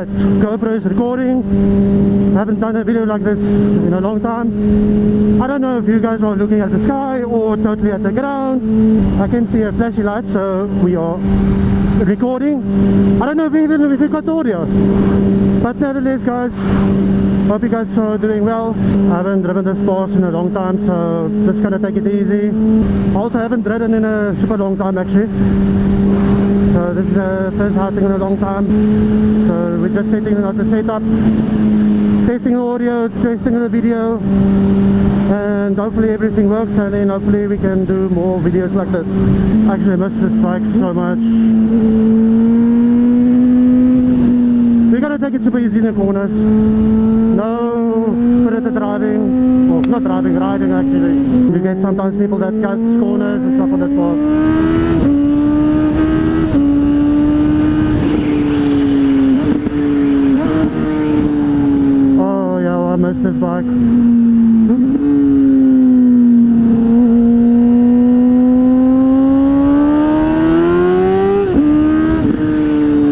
Alright, GoPro is recording. I haven't done a video like this in a long time. I don't know if you guys are looking at the sky or totally at the ground. I can see a flashy light, so we are recording. I don't know if we got the audio. But nevertheless guys, hope you guys are doing well. I haven't driven this course in a long time, so just gonna take it easy. Also haven't driven in a super long time actually. So this is the first outing in a long time. So we're just setting out the setup, testing the audio, testing the video, and hopefully everything works, and then hopefully we can do more videos like this. Actually I miss this bike so much. We're gonna take it super easy in the corners. No spirited driving, well not driving, riding actually. You get sometimes people that cut corners and stuff on that path. I miss this bike.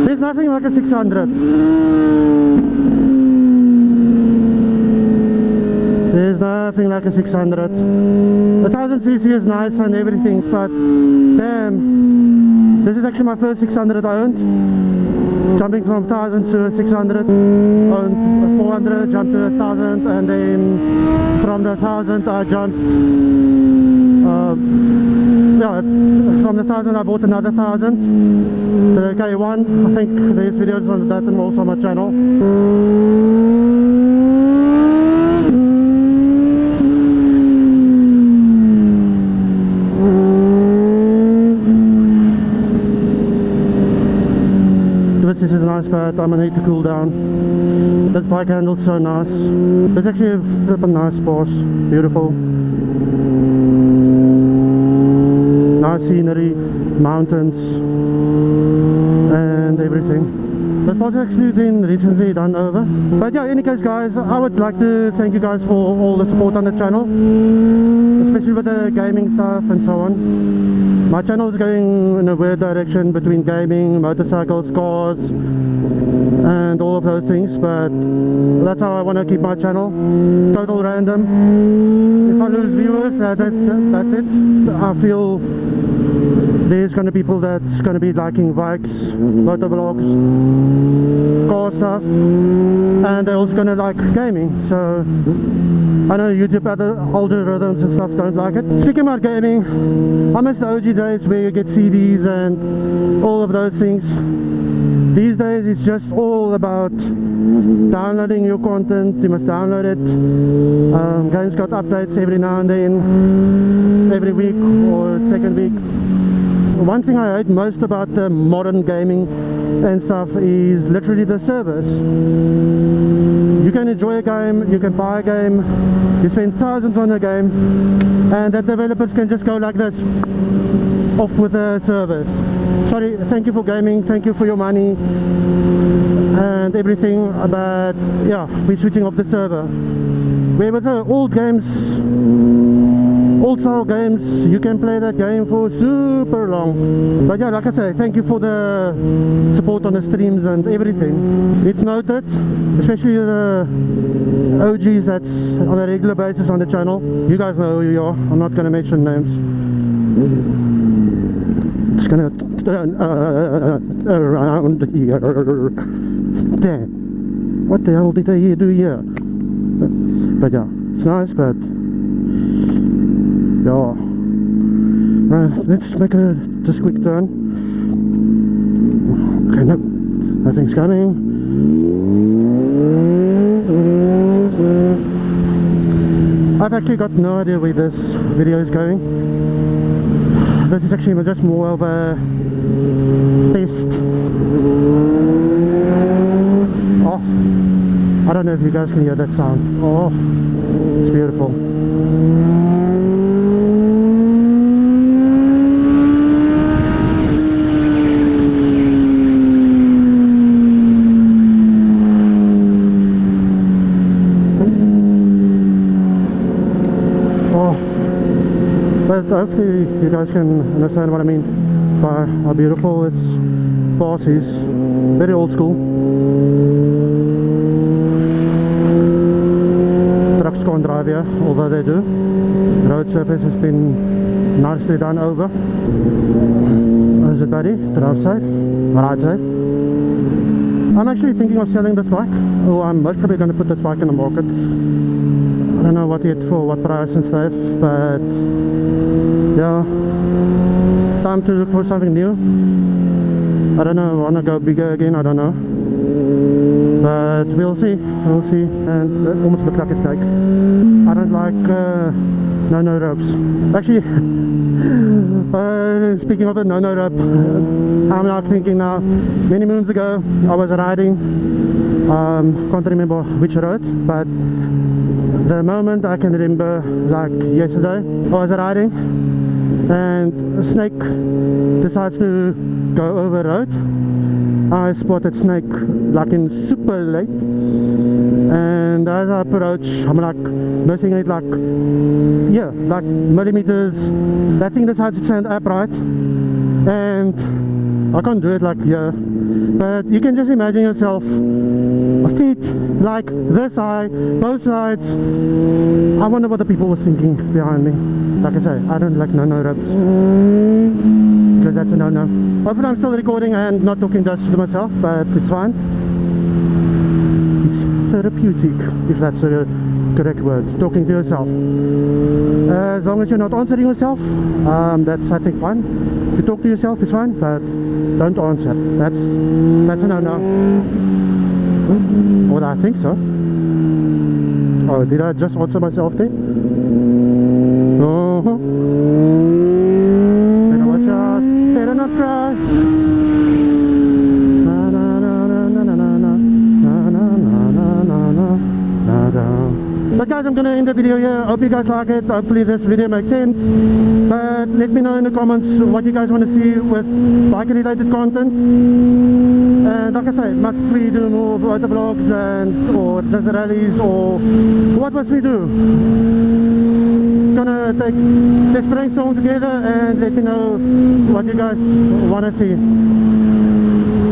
There's nothing like a 600. There's nothing like a 600. 1000cc is nice and everything, but damn, this is actually my first 600 I owned. Jumping from 1000 to 600, on 400, jumped to 1000, and then from the 1000 I jumped, from the 1000 I bought another 1000, the K1. I think there's videos on that and also on my channel. This is nice, but I'm gonna need to cool down. This bike handles so nice. It's actually a flippin' nice Porsche. Beautiful. Nice scenery, mountains, and everything. This was actually been recently done over. But yeah, in any case guys, I would like to thank you guys for all the support on the channel, especially with the gaming stuff and so on. My channel is going in a weird direction between gaming, motorcycles, cars, and all of those things, but that's how I want to keep my channel. Total random. If I lose viewers, that's it. I feel there's going to be people that's going to be liking bikes, motovlogs, car stuff, and they're also going to like gaming. So I know YouTube other algorithms and stuff don't like it. Speaking about gaming, I miss the OG days where you get CDs and all of those things. These days it's just all about downloading your content. You must download it. Games got updates every now and then, every week or second week. One thing I hate most about the modern gaming and stuff is literally the servers. You can enjoy a game, you can buy a game, you spend thousands on a game, and the developers can just go like this, off with the servers. Sorry, thank you for gaming, thank you for your money and everything, but yeah, we're switching off the server. Where with the old games, old style games, you can play that game for super long. But yeah, like I say, thank you for the support on the streams and everything. It's noted, especially the OGs that's on a regular basis on the channel. You guys know who you are, I'm not going to mention names. I'm just going to turn around here. Damn, what the hell did I do here? But yeah, it's nice, but yeah, let's make a just quick turn. Okay, no, nothing's coming. I've actually got no idea where this video is going. This is actually just more of a test. Oh, I don't know if you guys can hear that sound. Oh, it's beautiful. But hopefully you guys can understand what I mean by how beautiful this Porsche is. Very old school. just can't drive here, although they do. The road surface has been nicely done over. Is it buddy? Drive safe? Ride safe? I'm actually thinking of selling this bike. Oh, I'm most probably going to put this bike in the market. I don't know what yet for, what price and stuff, but yeah, time to look for something new. I don't know, I want to go bigger again, I don't know, but we'll see, and it almost looks like a snake. I don't like no ropes. Actually, speaking of a no rope, I'm like thinking now, many moons ago I was riding, can't remember which road, but the moment I can remember, like yesterday, I was riding and a snake decides to go over road. I spotted snake like in super late, and as I approach, I'm like missing it like, yeah, like millimeters. That thing decides to stand upright, and I can't do it like here, but you can just imagine yourself, feet like this high, both sides. I wonder what the people were thinking behind me. Like I say, I don't like no ropes, because that's a no-no. Hopefully I'm still recording and not talking Dutch to myself, but it's fine. It's therapeutic, if that's a correct word, talking to yourself. As long as you're not answering yourself, that's I think fine. To talk to yourself is fine, but don't answer. That's a no-no. Well, I think so. Oh, did I just answer myself there? Oh, better watch out, better not cry. Na na na na na na na na na na na na. But guys, I'm gonna end the video here. Hope you guys like it. Hopefully this video makes sense. But let me know in the comments what you guys want to see with bike related content. And like I say, must we do more motovlogs and or just rallies, or what must we do? Gonna let's brainstorm together and let me know what you guys want to see.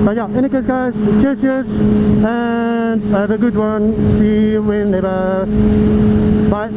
But yeah, any case guys, cheers, and have a good one. See you whenever. Bye.